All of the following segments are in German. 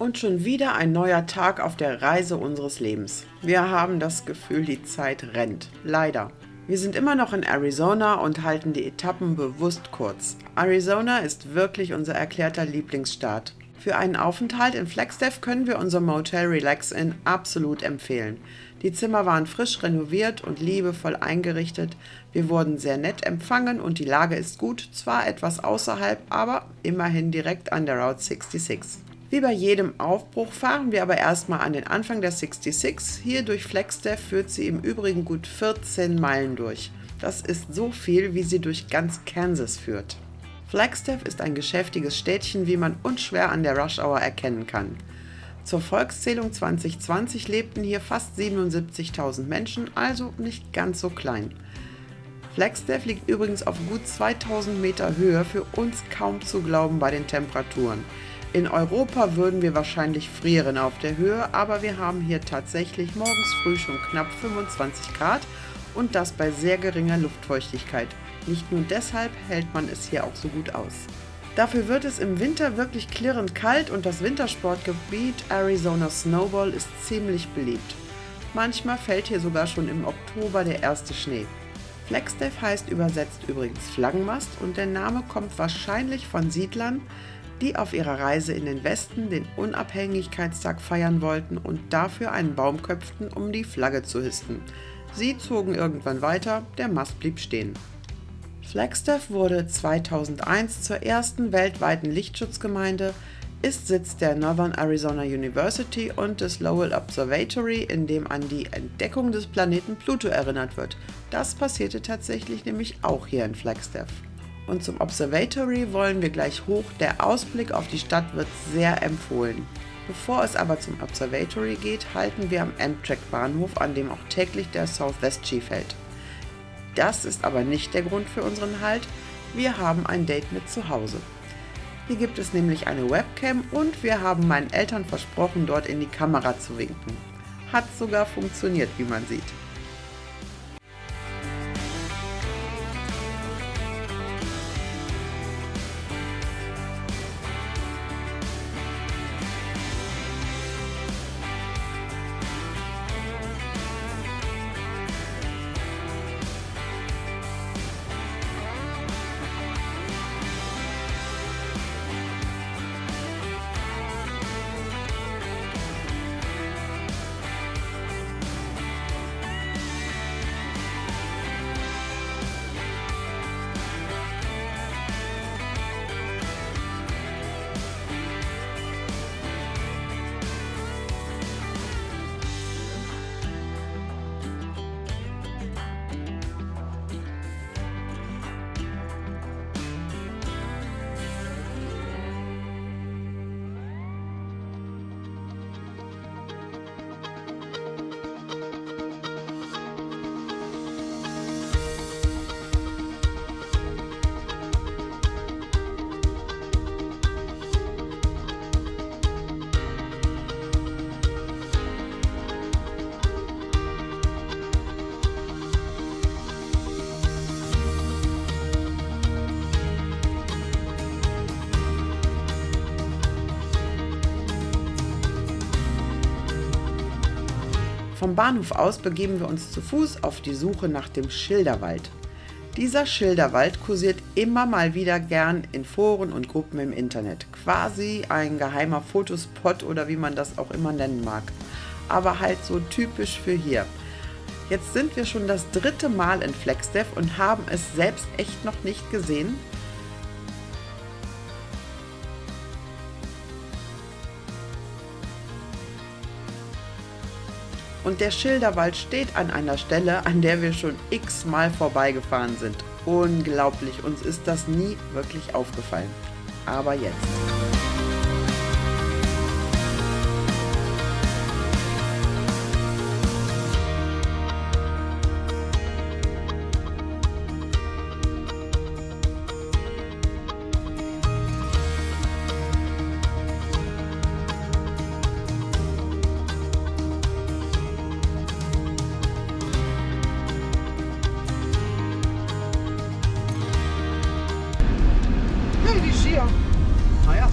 Und schon wieder ein neuer Tag auf der Reise unseres Lebens. Wir haben das Gefühl, die Zeit rennt. Leider. Wir sind immer noch in Arizona und halten die Etappen bewusst kurz. Arizona ist wirklich unser erklärter Lieblingsstaat. Für einen Aufenthalt in Flagstaff können wir unser Motel Relax Inn absolut empfehlen. Die Zimmer waren frisch renoviert und liebevoll eingerichtet. Wir wurden sehr nett empfangen und die Lage ist gut, zwar etwas außerhalb, aber immerhin direkt an der Route 66. Wie bei jedem Aufbruch fahren wir aber erstmal an den Anfang der 66. Hier durch Flagstaff führt sie im Übrigen gut 14 Meilen durch. Das ist so viel, wie sie durch ganz Kansas führt. Flagstaff ist ein geschäftiges Städtchen, wie man unschwer an der Rush-Hour erkennen kann. Zur Volkszählung 2020 lebten hier fast 77.000 Menschen, also nicht ganz so klein. Flagstaff liegt übrigens auf gut 2000 Meter Höhe, für uns kaum zu glauben bei den Temperaturen. In Europa würden wir wahrscheinlich frieren auf der Höhe, aber wir haben hier tatsächlich morgens früh schon knapp 25 Grad und das bei sehr geringer Luftfeuchtigkeit. Nicht nur deshalb hält man es hier auch so gut aus. Dafür wird es im Winter wirklich klirrend kalt und das Wintersportgebiet Arizona Snowball ist ziemlich beliebt. Manchmal fällt hier sogar schon im Oktober der erste Schnee. Flagstaff heißt übersetzt übrigens Flaggenmast und der Name kommt wahrscheinlich von Siedlern, die auf ihrer Reise in den Westen den Unabhängigkeitstag feiern wollten und dafür einen Baum köpften, um die Flagge zu hissen. Sie zogen irgendwann weiter, der Mast blieb stehen. Flagstaff wurde 2001 zur ersten weltweiten Lichtschutzgemeinde, ist Sitz der Northern Arizona University und des Lowell Observatory, in dem an die Entdeckung des Planeten Pluto erinnert wird. Das passierte tatsächlich nämlich auch hier in Flagstaff. Und zum Observatory wollen wir gleich hoch, der Ausblick auf die Stadt wird sehr empfohlen. Bevor es aber zum Observatory geht, halten wir am Amtrak-Bahnhof, an dem auch täglich der Southwest Chief hält. Das ist aber nicht der Grund für unseren Halt, wir haben ein Date mit zu Hause. Hier gibt es nämlich eine Webcam und wir haben meinen Eltern versprochen, dort in die Kamera zu winken. Hat sogar funktioniert, wie man sieht. Vom Bahnhof aus begeben wir uns zu Fuß auf die Suche nach dem Schilderwald. Dieser Schilderwald kursiert immer mal wieder gern in Foren und Gruppen im Internet. Quasi ein geheimer Fotospot oder wie man das auch immer nennen mag. Aber halt so typisch für hier. Jetzt sind wir schon das 3. Mal in Flagstaff und haben es selbst echt noch nicht gesehen. Und der Schilderwald steht an einer Stelle, an der wir schon x-mal vorbeigefahren sind. Unglaublich, uns ist das nie wirklich aufgefallen. Aber jetzt. Hey, die Skier. Naja,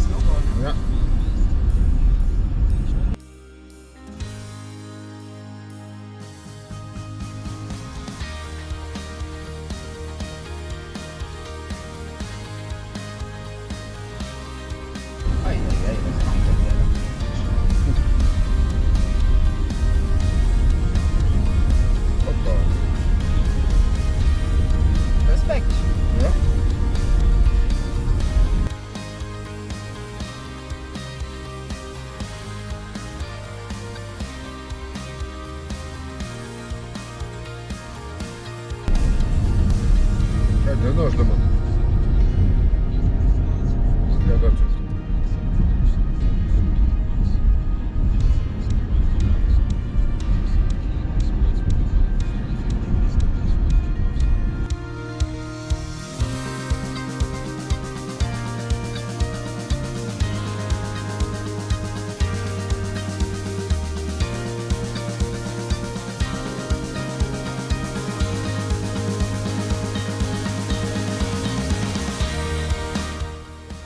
das ist noch schlimmer. Ja, dazu.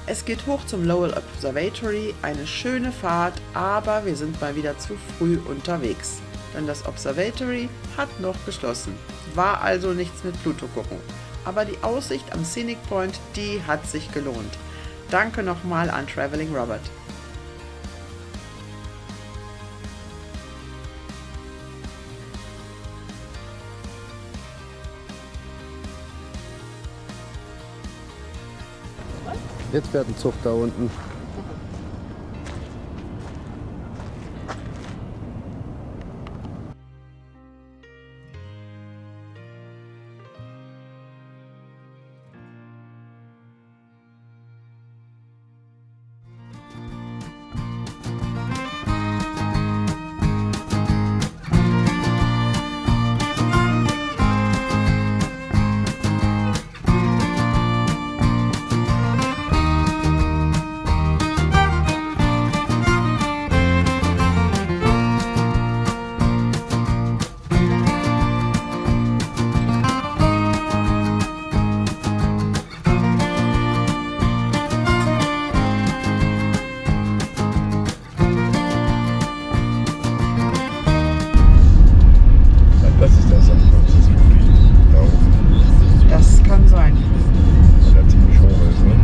Es geht hoch zum Lowell Observatory, eine schöne Fahrt, aber wir sind mal wieder zu früh unterwegs. Denn das Observatory hat noch geschlossen. War also nichts mit Pluto gucken. Aber die Aussicht am Scenic Point, die hat sich gelohnt. Danke nochmal an Traveling Robert. Jetzt fährt ein Zug da unten. Das ist der San Francisco da oben. Das kann sein. Der ziemlich hoch ist, ne?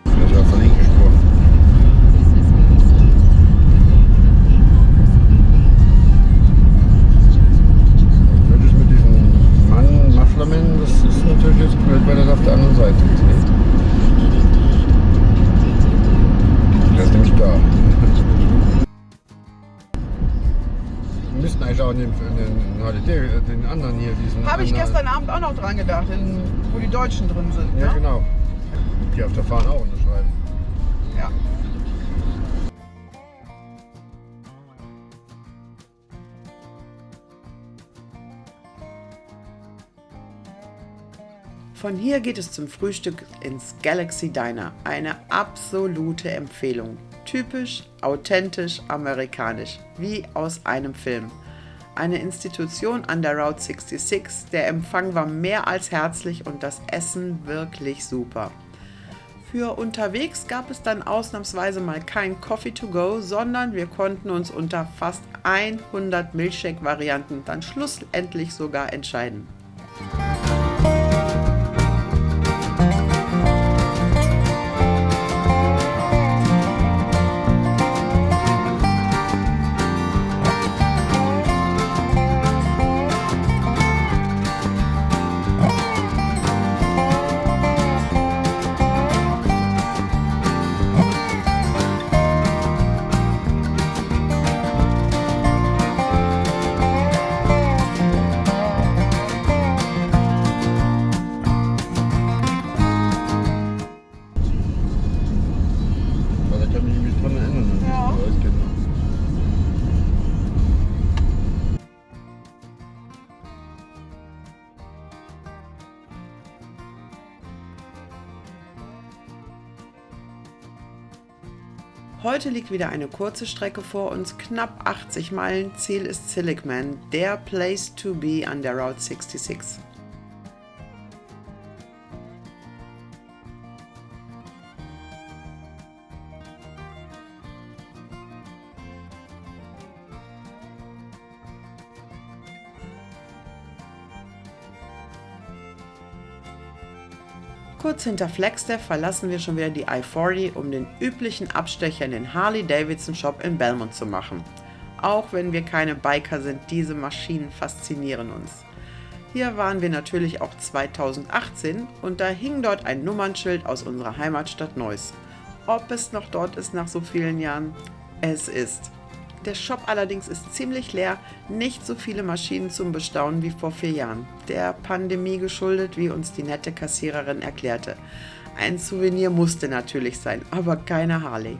Ich war von links gesprochen. Das ist mit diesem Mann, Mufflerman, das ist natürlich jetzt blöd, weil das auf der anderen Seite ist. Ne? Der ist nämlich da. Wir müssten eigentlich auch den HDD, den anderen hier, diesen Habe ich anderen- gestern Abend auch noch dran gedacht, wo die Deutschen drin sind. Ja, Ne? genau. Die auf der Fahne auch unterschreiben. Ja. Von hier geht es zum Frühstück ins Galaxy Diner. Eine absolute Empfehlung. Typisch, authentisch, amerikanisch, wie aus einem Film. Eine Institution an der Route 66. Der Empfang war mehr als herzlich und das Essen wirklich super. Für unterwegs gab es dann ausnahmsweise mal kein Coffee to go, sondern wir konnten uns unter fast 100 Milchshake-Varianten dann schlussendlich sogar entscheiden. Aber da kann ich mich dran erinnern. Ja. Ich weiß genau. Heute liegt wieder eine kurze Strecke vor uns, knapp 80 Meilen. Ziel ist Seligman, der Place to be an der Route 66. kurz hinter Flagstaff verlassen wir schon wieder die I-40, um den üblichen Abstecher in den Harley-Davidson-Shop in Belmont zu machen. Auch wenn wir keine Biker sind, diese Maschinen faszinieren uns. Hier waren wir natürlich auch 2018 und da hing dort ein Nummernschild aus unserer Heimatstadt Neuss. Ob es noch dort ist nach so vielen Jahren? Es ist. Der Shop allerdings ist ziemlich leer, nicht so viele Maschinen zum Bestaunen wie vor 4 Jahren. Der Pandemie geschuldet, wie uns die nette Kassiererin erklärte. Ein Souvenir musste natürlich sein, aber keine Harley.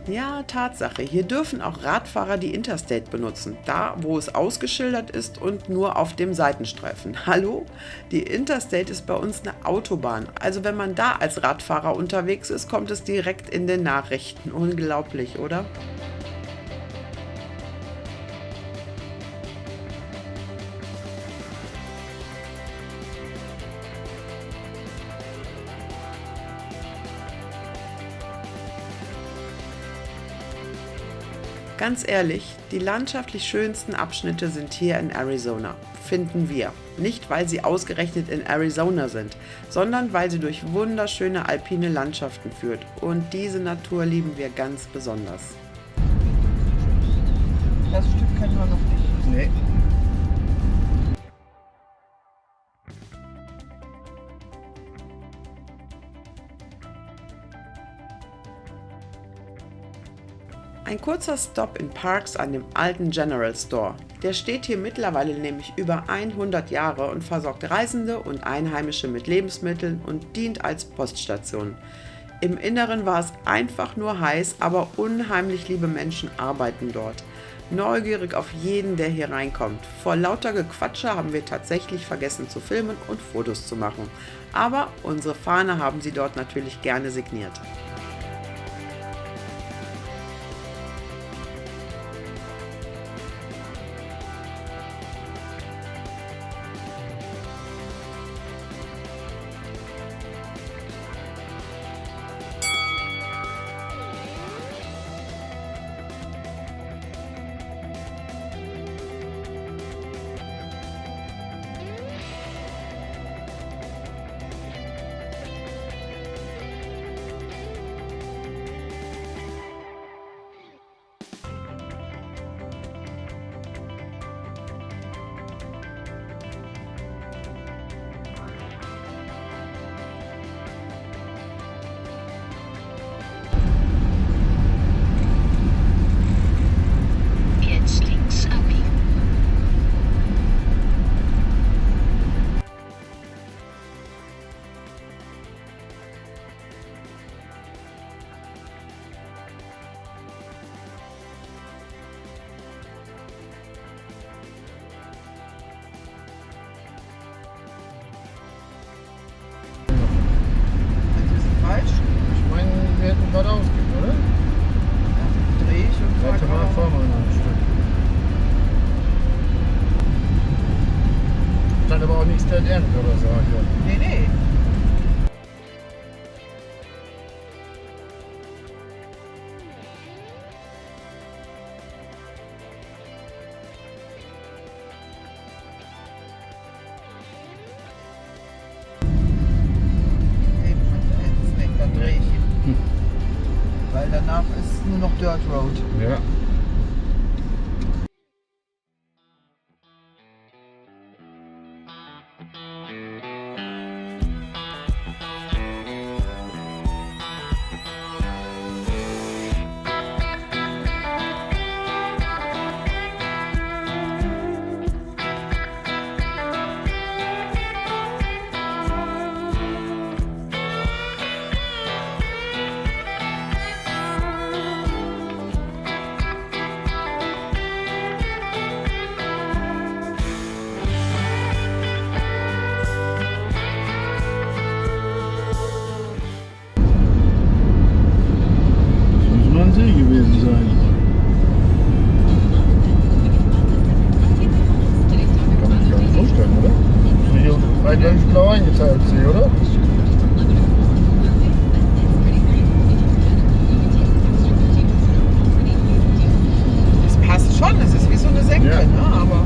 Ja, Tatsache, hier dürfen auch Radfahrer die Interstate benutzen, da wo es ausgeschildert ist und nur auf dem Seitenstreifen. Hallo? Die Interstate ist bei uns eine Autobahn, also wenn man da als Radfahrer unterwegs ist, kommt es direkt in den Nachrichten. Unglaublich, oder? Ganz ehrlich, die landschaftlich schönsten Abschnitte sind hier in Arizona, finden wir. Nicht, weil sie ausgerechnet in Arizona sind, sondern weil sie durch wunderschöne alpine Landschaften führt. Und diese Natur lieben wir ganz besonders. Das Stück kennen wir noch nicht. Nee. Ein kurzer Stop in Parks an dem alten General Store. Der steht hier mittlerweile nämlich über 100 Jahre und versorgt Reisende und Einheimische mit Lebensmitteln und dient als Poststation. Im Inneren war es einfach nur heiß, aber unheimlich liebe Menschen arbeiten dort. Neugierig auf jeden, der hier reinkommt. Vor lauter Gequatsche haben wir tatsächlich vergessen zu filmen und Fotos zu machen. Aber unsere Fahne haben sie dort natürlich gerne signiert. Das ist falsch. Ich meine, wir hätten geradeaus gehen, oder? Dann drehe ich und Warte mal, fahr mal noch ein Stück. Stand aber auch nichts Dead End oder so. Nee, nee. Dann drehe ich. Weil danach ist nur noch Dirt Road. Ja. eindeutig blau eingeteilt, sie, oder? Es passt schon, es ist wie so eine Senke, Ja. ne? Aber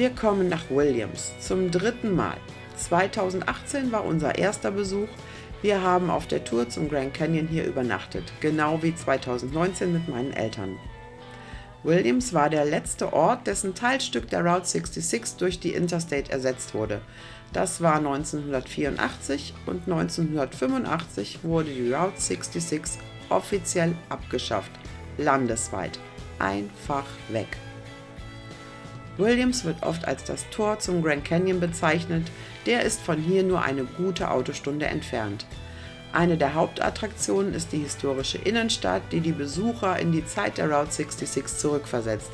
Wir kommen nach Williams zum 3. Mal. 2018 war unser erster Besuch. Wir haben auf der Tour zum Grand Canyon hier übernachtet, genau wie 2019 mit meinen Eltern. Williams war der letzte Ort, dessen Teilstück der Route 66 durch die Interstate ersetzt wurde. Das war 1984 und 1985 wurde die Route 66 offiziell abgeschafft, landesweit, einfach weg. Williams wird oft als das Tor zum Grand Canyon bezeichnet, der ist von hier nur eine gute Autostunde entfernt. Eine der Hauptattraktionen ist die historische Innenstadt, die die Besucher in die Zeit der Route 66 zurückversetzt.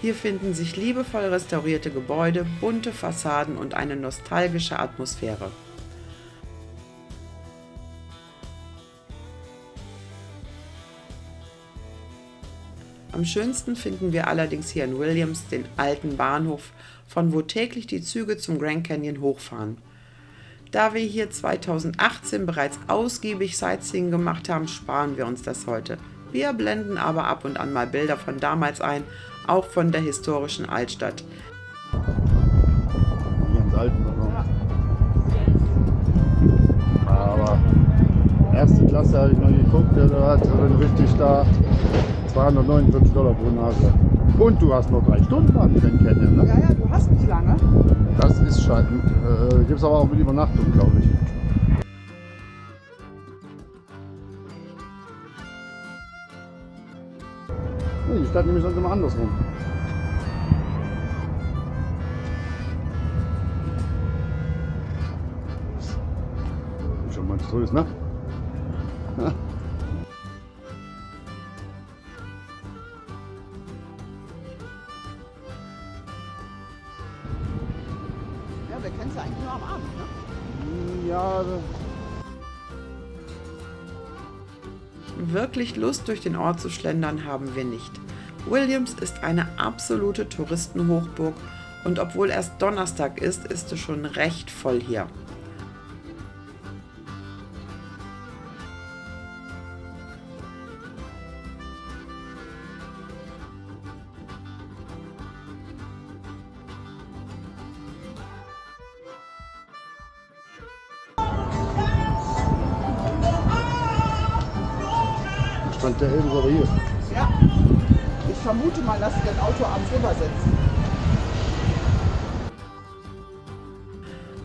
Hier finden sich liebevoll restaurierte Gebäude, bunte Fassaden und eine nostalgische Atmosphäre. Am schönsten finden wir allerdings hier in Williams den alten Bahnhof, von wo täglich die Züge zum Grand Canyon hochfahren. Da wir hier 2018 bereits ausgiebig Sightseeing gemacht haben, sparen wir uns das heute. Wir blenden aber ab und an mal Bilder von damals ein, auch von der historischen Altstadt. Die ganz alten Waggon. Aber erste Klasse habe ich mal geguckt, der hat dann richtig da $249 pro Nase. Und du hast noch 3 Stunden an den Canyon, ne? ja, du hast nicht lange. Das ist scheiße. Gibt es aber auch mit Übernachtung, glaube ich. Nee, die Stadt nämlich sonst immer andersrum. Schon monströs, ne? Ja, wir kennen es ja eigentlich nur am Abend, ne? Ja, Wirklich Lust durch den Ort zu schlendern haben wir nicht. Williams ist eine absolute Touristenhochburg und obwohl erst Donnerstag ist, ist es schon recht voll hier. stand der eben aber hier. Ja. Ich vermute mal, dass sie das Auto abends rübersetzen.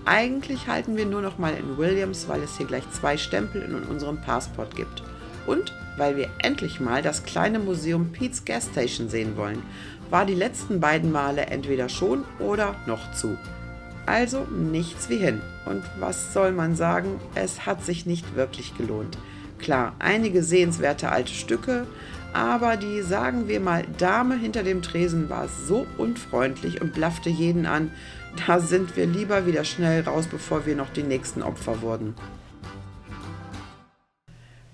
Eigentlich halten wir nur noch mal in Williams, weil es hier gleich 2 Stempel in unserem Passport gibt. Und weil wir endlich mal das kleine Museum Pete's Gas Station sehen wollen. War die letzten beiden Male entweder schon oder noch zu. Also nichts wie hin. Und was soll man sagen, es hat sich nicht wirklich gelohnt. Klar, einige sehenswerte alte Stücke, aber die, sagen wir mal, Dame hinter dem Tresen war so unfreundlich und blaffte jeden an, da sind wir lieber wieder schnell raus, bevor wir noch die nächsten Opfer wurden.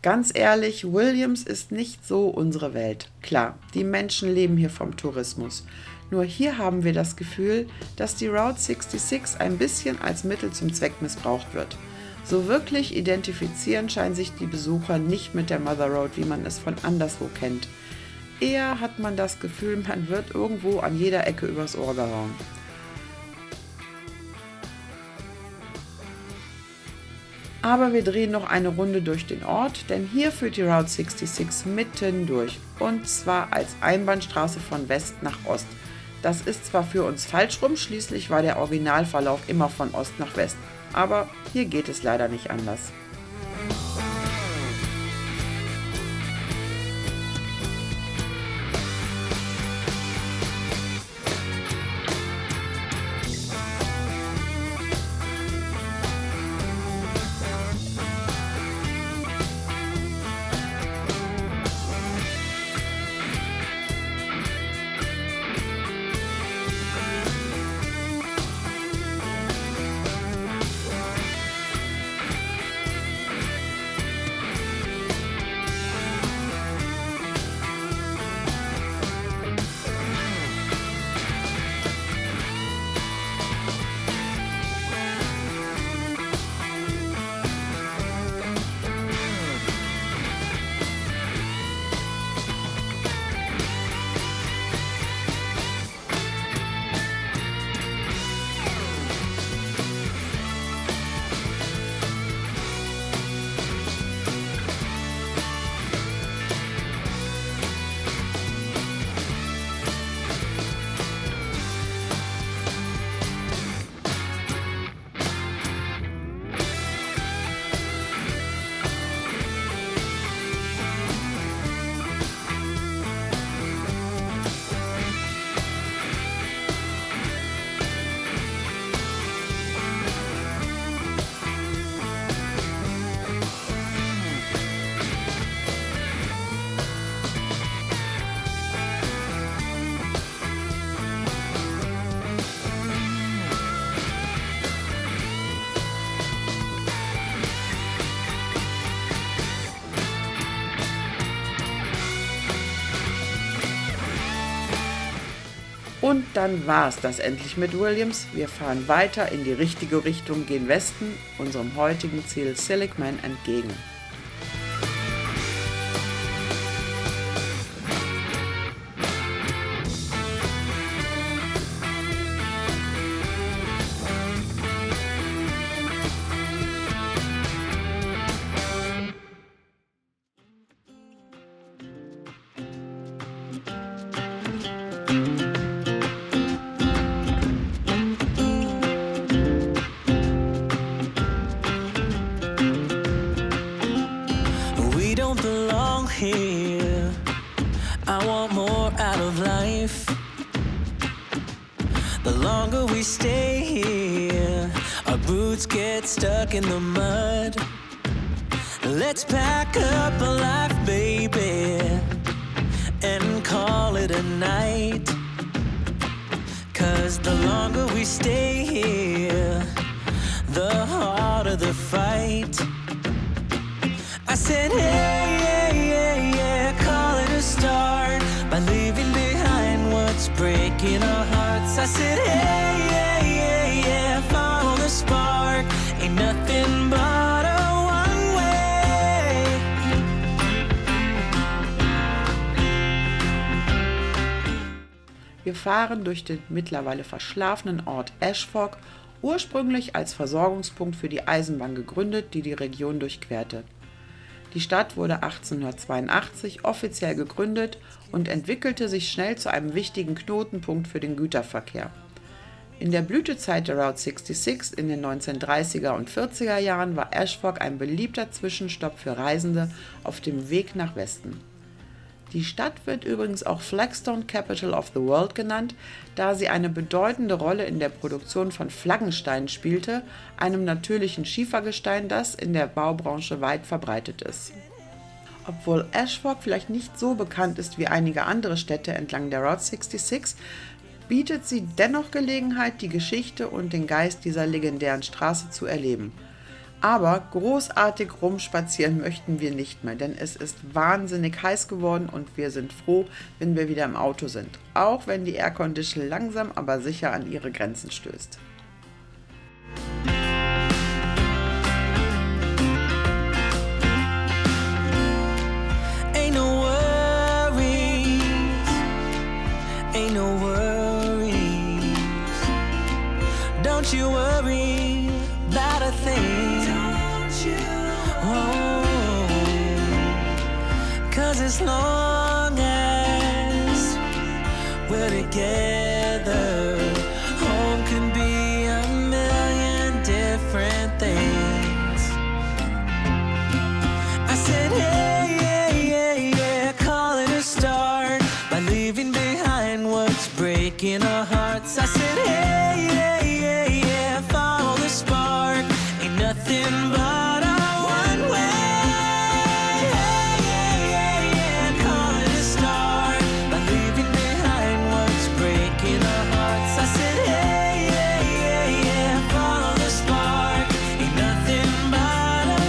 Ganz ehrlich, Williams ist nicht so unsere Welt. Klar, die Menschen leben hier vom Tourismus. Nur hier haben wir das Gefühl, dass die Route 66 ein bisschen als Mittel zum Zweck missbraucht wird. So wirklich identifizieren scheinen sich die Besucher nicht mit der Mother Road, wie man es von anderswo kennt. Eher hat man das Gefühl, man wird irgendwo an jeder Ecke übers Ohr gehauen. Aber wir drehen noch eine Runde durch den Ort, denn hier führt die Route 66 mitten durch. Und zwar als Einbahnstraße von West nach Ost. Das ist zwar für uns falsch rum, schließlich war der Originalverlauf immer von Ost nach West. Aber hier geht es leider nicht anders. Und dann war es das endlich mit Williams. Wir fahren weiter in die richtige Richtung, gehen Westen, unserem heutigen Ziel Seligman entgegen. Here, I want more out of life. The longer we stay here, our boots get stuck in the mud. Let's pack up a life, baby, and call it a night. 'Cause the longer we stay here, the harder the fight. I said, hey, call it a start by leaving behind what's breaking our hearts. I said, hey, follow the spark. Ain't nothing but a one way. Wir fahren durch den mittlerweile verschlafenen Ort Ashford, ursprünglich als Versorgungspunkt für die Eisenbahn gegründet, die die Region durchquerte. Die Stadt wurde 1882 offiziell gegründet und entwickelte sich schnell zu einem wichtigen Knotenpunkt für den Güterverkehr. In der Blütezeit der Route 66 in den 1930er und 40er Jahren war Ashford ein beliebter Zwischenstopp für Reisende auf dem Weg nach Westen. Die Stadt wird übrigens auch Flagstone Capital of the World genannt, da sie eine bedeutende Rolle in der Produktion von Flaggenstein spielte, einem natürlichen Schiefergestein, das in der Baubranche weit verbreitet ist. Obwohl Ashford vielleicht nicht so bekannt ist wie einige andere Städte entlang der Route 66, bietet sie dennoch Gelegenheit, die Geschichte und den Geist dieser legendären Straße zu erleben. Aber großartig rumspazieren möchten wir nicht mehr, denn es ist wahnsinnig heiß geworden und wir sind froh, wenn wir wieder im Auto sind, auch wenn die Aircondition langsam aber sicher an ihre Grenzen stößt. Ain't no worries, don't you worry about a thing. Oh, 'cause as long as we're together, home can be a million different things. I said, hey, yeah, yeah, yeah, call it a start by leaving behind what's breaking our hearts. I said, hey, yeah, yeah, yeah, follow the spark. Ain't nothing but a one way. Hey, yeah, yeah, yeah, call it a start by leaving behind what's breaking our hearts. I said, hey, yeah, yeah, yeah, follow the spark. Ain't nothing but a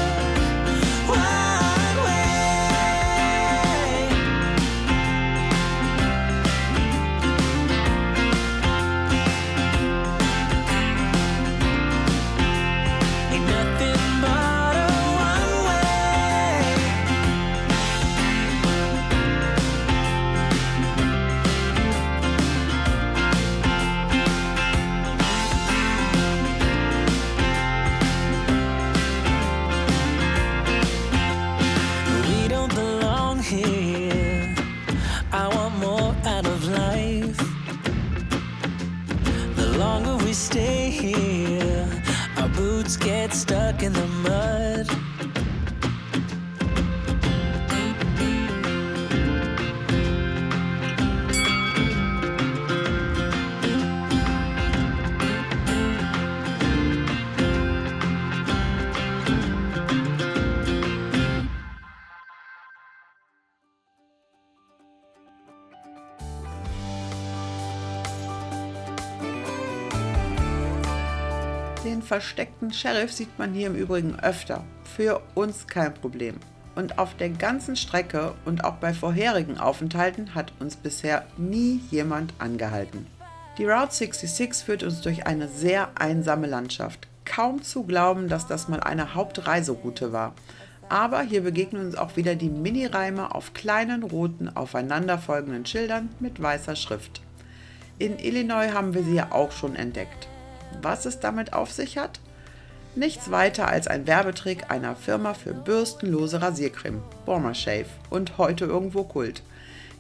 one way. Ain't nothing but a one way. We don't belong here. I want more out of life. The longer we stay here, our boots get stuck in the mud. Den versteckten Sheriff sieht man hier im Übrigen öfter. Für uns kein Problem. Und auf der ganzen Strecke und auch bei vorherigen Aufenthalten hat uns bisher nie jemand angehalten. Die Route 66 führt uns durch eine sehr einsame Landschaft. Kaum zu glauben, dass das mal eine Hauptreiseroute war. Aber hier begegnen uns auch wieder die Mini-Reime auf kleinen roten, aufeinanderfolgenden Schildern mit weißer Schrift. In Illinois haben wir sie ja auch schon entdeckt. Was es damit auf sich hat? Nichts weiter als ein Werbetrick einer Firma für bürstenlose Rasiercreme, Bomber Shave, und heute irgendwo Kult.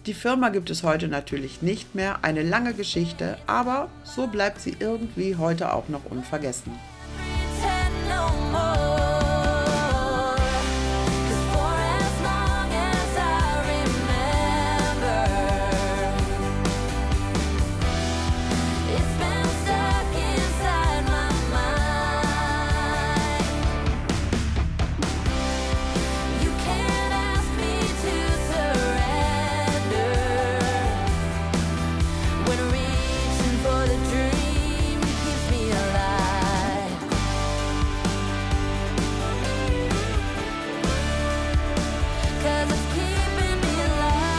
Die Firma gibt es heute natürlich nicht mehr, eine lange Geschichte, aber so bleibt sie irgendwie heute auch noch unvergessen. Pretend no more, 'cause for as long as I remember, it's been stuck inside my mind. You can't ask me to surrender when reaching for the dream keeps me alive. 'Cause it's keeping me alive.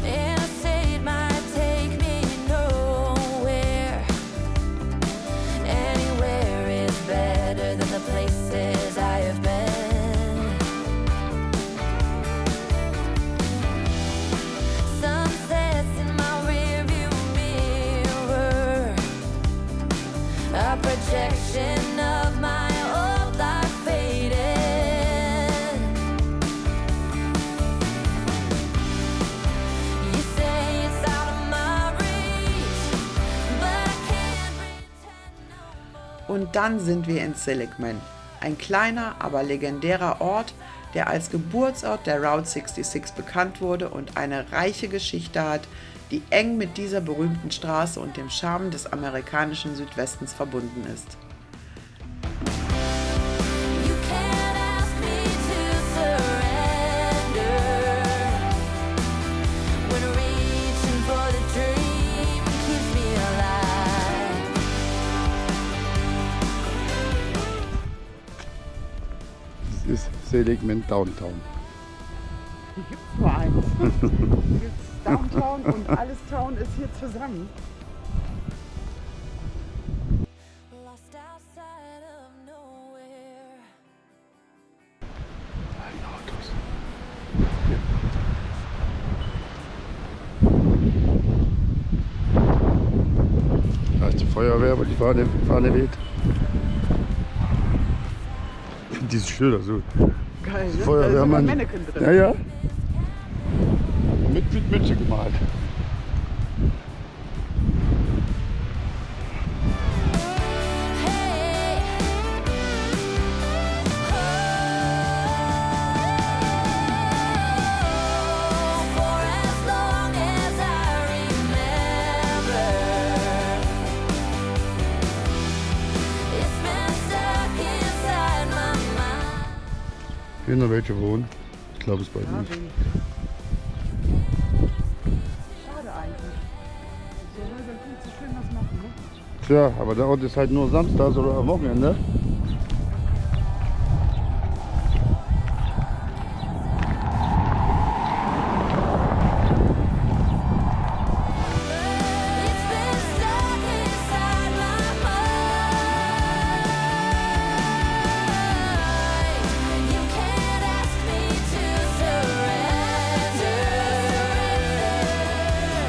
And I say it might take me nowhere. Anywhere is better than the places I have been. Sunsets in my rearview mirror, a projection of my old life faded. You say it's out of my reach, but I can't pretend no more. Und dann sind wir in Seligman, ein kleiner, aber legendärer Ort, der als Geburtsort der Route 66 bekannt wurde und eine reiche Geschichte hat, die eng mit dieser berühmten Straße und dem Charme des amerikanischen Südwestens verbunden ist. You can't ask me to surrender when reaching for the dream keeps me alive. Das ist Seligman Downtown. Hier gibt es nur eins. Hier gibt es Downtown und alles Town ist hier zusammen. Lost outside of nowhere. Autos. Feuerwehr, aber die Fahne weht. Diese Schilder so. Geil, ne? Feuerwehrmann. Da ist sogar Mannequin drin. Ja, ja. Mit Mütze gemalt. For as long as I remember, it's been stuck inside my mind. Hier noch welche wohnen. Ich glaube es bald nicht. Schade eigentlich. So soll dann viel zu schön was machen, ne? Tja, aber der Ort ist halt nur samstags oder am Wochenende. It's been stuck inside my mind. You can't ask me to surrender.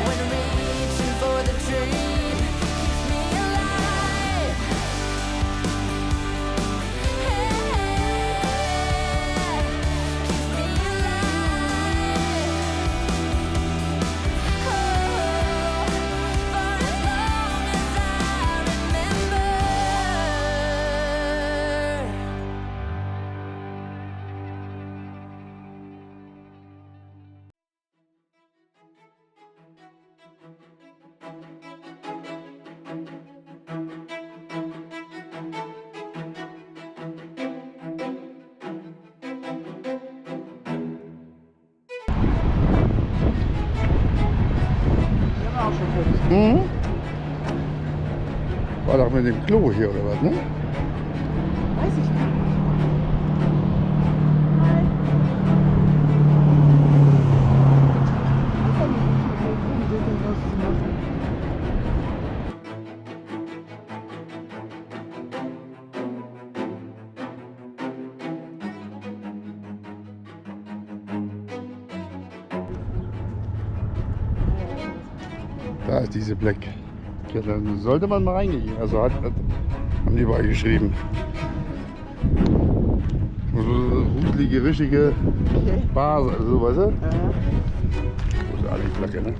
When reaching for the dream keeps me alive. Keeps me Die haben wir auch schon Fotos. Mhm. War doch mit dem Klo hier oder was, ne? Weiß ich nicht. Da ist diese Black. Ja, dann sollte man mal reingehen. Also haben die bei geschrieben. So ruselige, richtige Okay. Bar, so weißt du? Ja. Wo ist alle die Flagge, ne?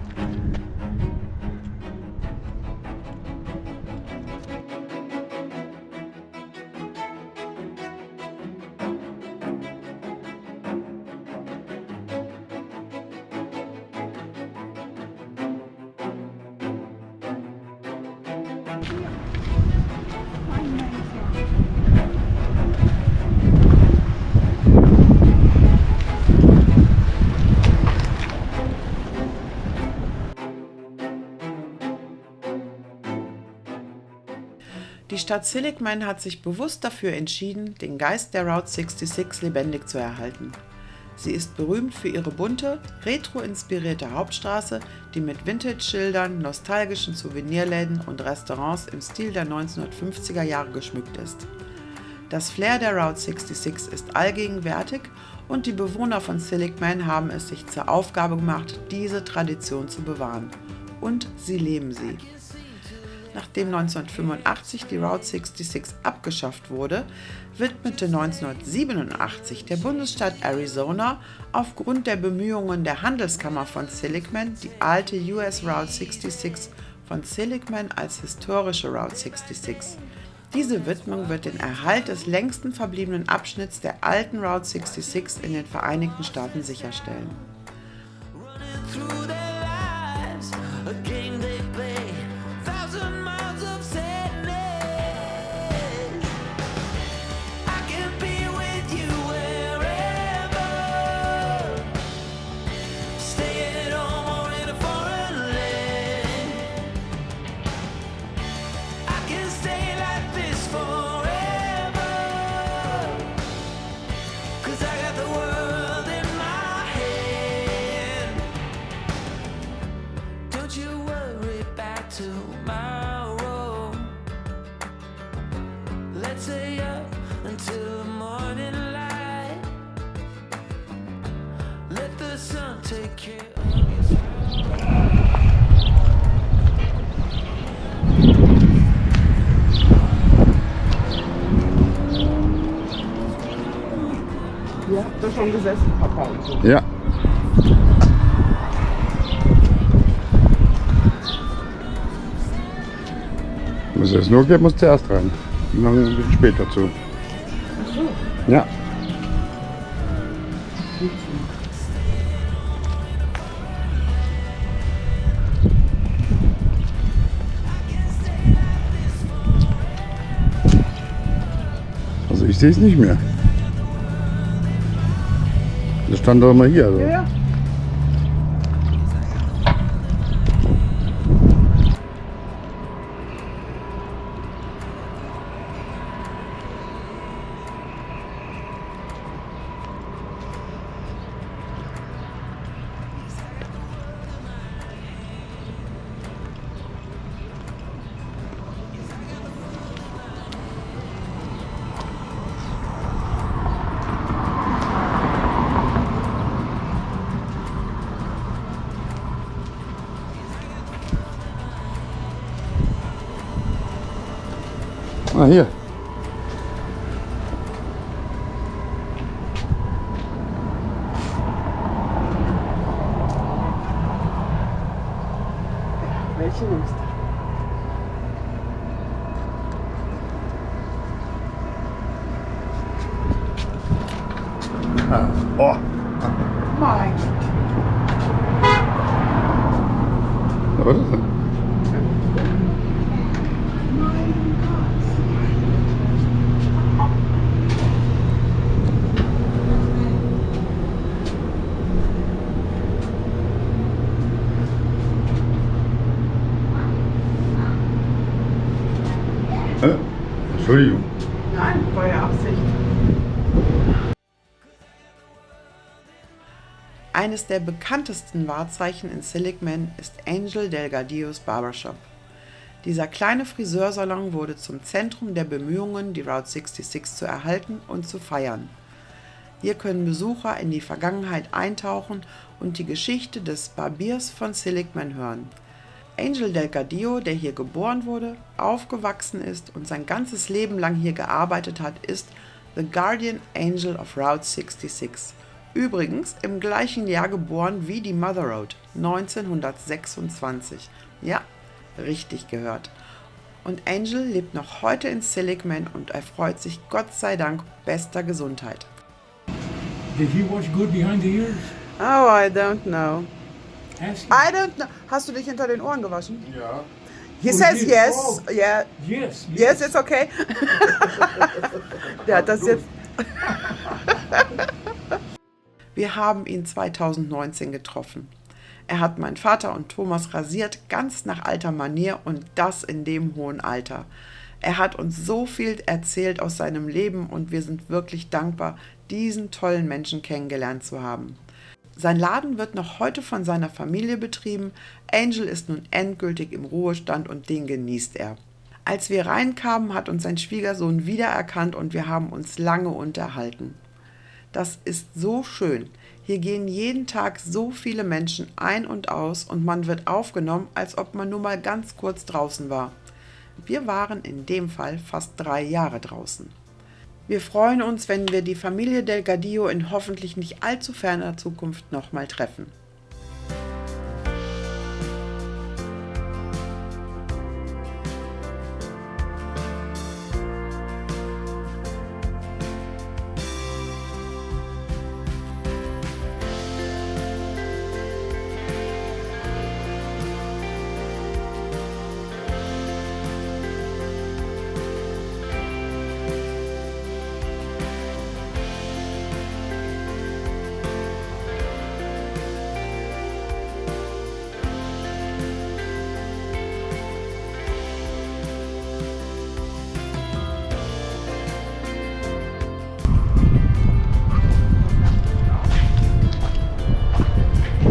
Die Stadt Seligman hat sich bewusst dafür entschieden, den Geist der Route 66 lebendig zu erhalten. Sie ist berühmt für ihre bunte, retro-inspirierte Hauptstraße, die mit Vintage-Schildern, nostalgischen Souvenirläden und Restaurants im Stil der 1950er Jahre geschmückt ist. Das Flair der Route 66 ist allgegenwärtig und die Bewohner von Seligman haben es sich zur Aufgabe gemacht, diese Tradition zu bewahren. Und sie leben sie. Nachdem 1985 die Route 66 abgeschafft wurde, widmete 1987 der Bundesstaat Arizona aufgrund der Bemühungen der Handelskammer von Seligman die alte US Route 66 von Seligman als historische Route 66. Diese Widmung wird den Erhalt des längsten verbliebenen Abschnitts der alten Route 66 in den Vereinigten Staaten sicherstellen. Through their lives, a game they play, 1,000 miles of sadness. I can be with you wherever, stay at home or in a foreign land. I can stay like this forever, 'cause I got the world in my hand. Don't you worry about tomorrow. Let's stay up until the morning light. Let the sun take care of you. du schon gesessen, Papa und so. Ja. Wenn es jetzt nur geht, muss zuerst rein. Und dann ein bisschen später zu. Ach so. Ja. Also ich sehe es nicht mehr. Das stand doch immer hier. Also. Ja. Ah, hier. Welche nimmst du? Oh. Mein Gott. Was ist denn? Entschuldigung. Nein, war ja Absicht. Eines der bekanntesten Wahrzeichen in Seligman ist Angel Delgadillos Barbershop. Dieser kleine Friseursalon wurde zum Zentrum der Bemühungen, die Route 66 zu erhalten und zu feiern. Hier können Besucher in die Vergangenheit eintauchen und die Geschichte des Barbiers von Seligman hören. Angel Delgadillo, der hier geboren wurde, aufgewachsen ist und sein ganzes Leben lang hier gearbeitet hat, ist The Guardian Angel of Route 66. Übrigens im gleichen Jahr geboren wie die Mother Road, 1926. Ja, richtig gehört. Und Angel lebt noch heute in Seligman und erfreut sich Gott sei Dank bester Gesundheit. Did he wash good behind the ears? Oh, I don't know. Ask him. I don't know. Hast du dich hinter den Ohren gewaschen? Ja. He Oh, says yes. yes. Oh. Yeah. Yes. Yes, it's okay. Der hat das jetzt. Wir haben ihn 2019 getroffen. Er hat meinen Vater und Thomas rasiert, ganz nach alter Manier und das in dem hohen Alter. Er hat uns so viel erzählt aus seinem Leben und wir sind wirklich dankbar, diesen tollen Menschen kennengelernt zu haben. Sein Laden wird noch heute von seiner Familie betrieben. Angel ist nun endgültig im Ruhestand und den genießt er. Als wir reinkamen, hat uns sein Schwiegersohn wiedererkannt und wir haben uns lange unterhalten. Das ist so schön. Hier gehen jeden Tag so viele Menschen ein und aus und man wird aufgenommen, als ob man nur mal ganz kurz draußen war. Wir waren in dem Fall fast 3 Jahre draußen. Wir freuen uns, wenn wir die Familie Delgadillo in hoffentlich nicht allzu ferner Zukunft nochmal treffen.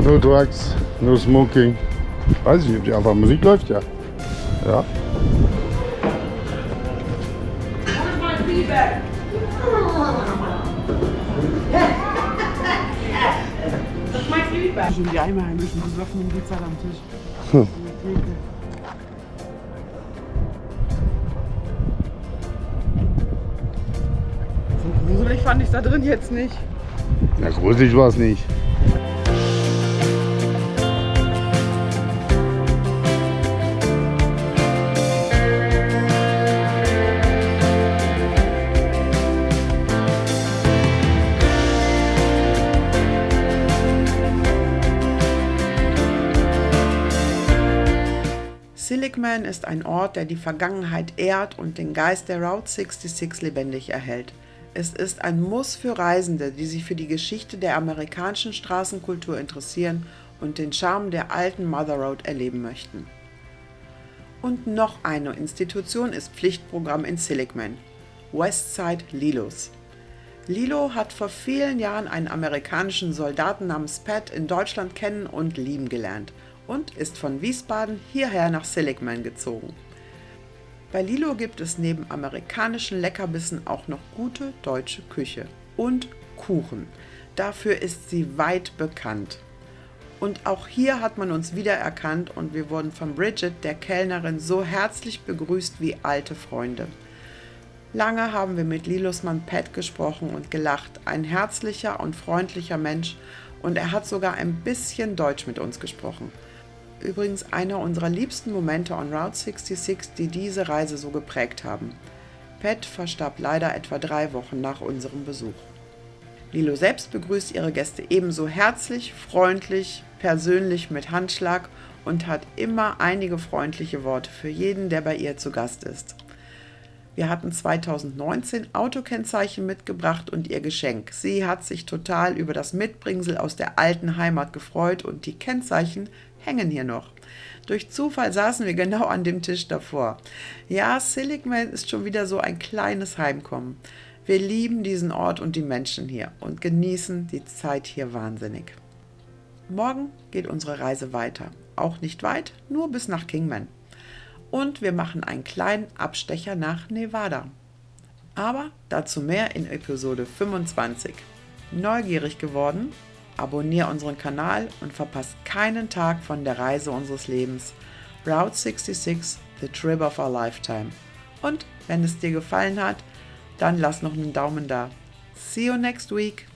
No drugs, no smoking. Weiß ich nicht, ob die einfach Musik läuft, ja. Ja. Schon die Einheimischen besoffen um die Zeit am Tisch. So gruselig fand ich da drin jetzt nicht. Na, gruselig war es nicht. Seligman ist ein Ort, der die Vergangenheit ehrt und den Geist der Route 66 lebendig erhält. Es ist ein Muss für Reisende, die sich für die Geschichte der amerikanischen Straßenkultur interessieren und den Charme der alten Mother Road erleben möchten. Und noch eine Institution ist Pflichtprogramm in Seligman: Westside Lilos. Lilo hat vor vielen Jahren einen amerikanischen Soldaten namens Pat in Deutschland kennen und lieben gelernt und ist von Wiesbaden hierher nach Seligman gezogen. Bei Lilo gibt es neben amerikanischen Leckerbissen auch noch gute deutsche Küche und Kuchen. Dafür ist sie weit bekannt. Und auch hier hat man uns wiedererkannt und wir wurden von Bridget, der Kellnerin, so herzlich begrüßt wie alte Freunde. Lange haben wir mit Lilos Mann Pat gesprochen und gelacht, ein herzlicher und freundlicher Mensch, und er hat sogar ein bisschen Deutsch mit uns gesprochen. Übrigens einer unserer liebsten Momente on Route 66, die diese Reise so geprägt haben. Pat verstarb leider etwa 3 Wochen nach unserem Besuch. Lilo selbst begrüßt ihre Gäste ebenso herzlich, freundlich, persönlich mit Handschlag und hat immer einige freundliche Worte für jeden, der bei ihr zu Gast ist. Wir hatten 2019 Autokennzeichen mitgebracht und ihr Geschenk. Sie hat sich total über das Mitbringsel aus der alten Heimat gefreut und die Kennzeichen hängen hier noch. Durch Zufall saßen wir genau an dem Tisch davor. Ja, Seligman ist schon wieder so ein kleines Heimkommen. Wir lieben diesen Ort und die Menschen hier und genießen die Zeit hier wahnsinnig. Morgen geht unsere Reise weiter. Auch nicht weit, nur bis nach Kingman. Und wir machen einen kleinen Abstecher nach Nevada. Aber dazu mehr in Episode 25. Neugierig geworden? Abonniere unseren Kanal und verpasst keinen Tag von der Reise unseres Lebens. Route 66, the trip of our lifetime. Und wenn es dir gefallen hat, dann lass noch einen Daumen da. See you next week.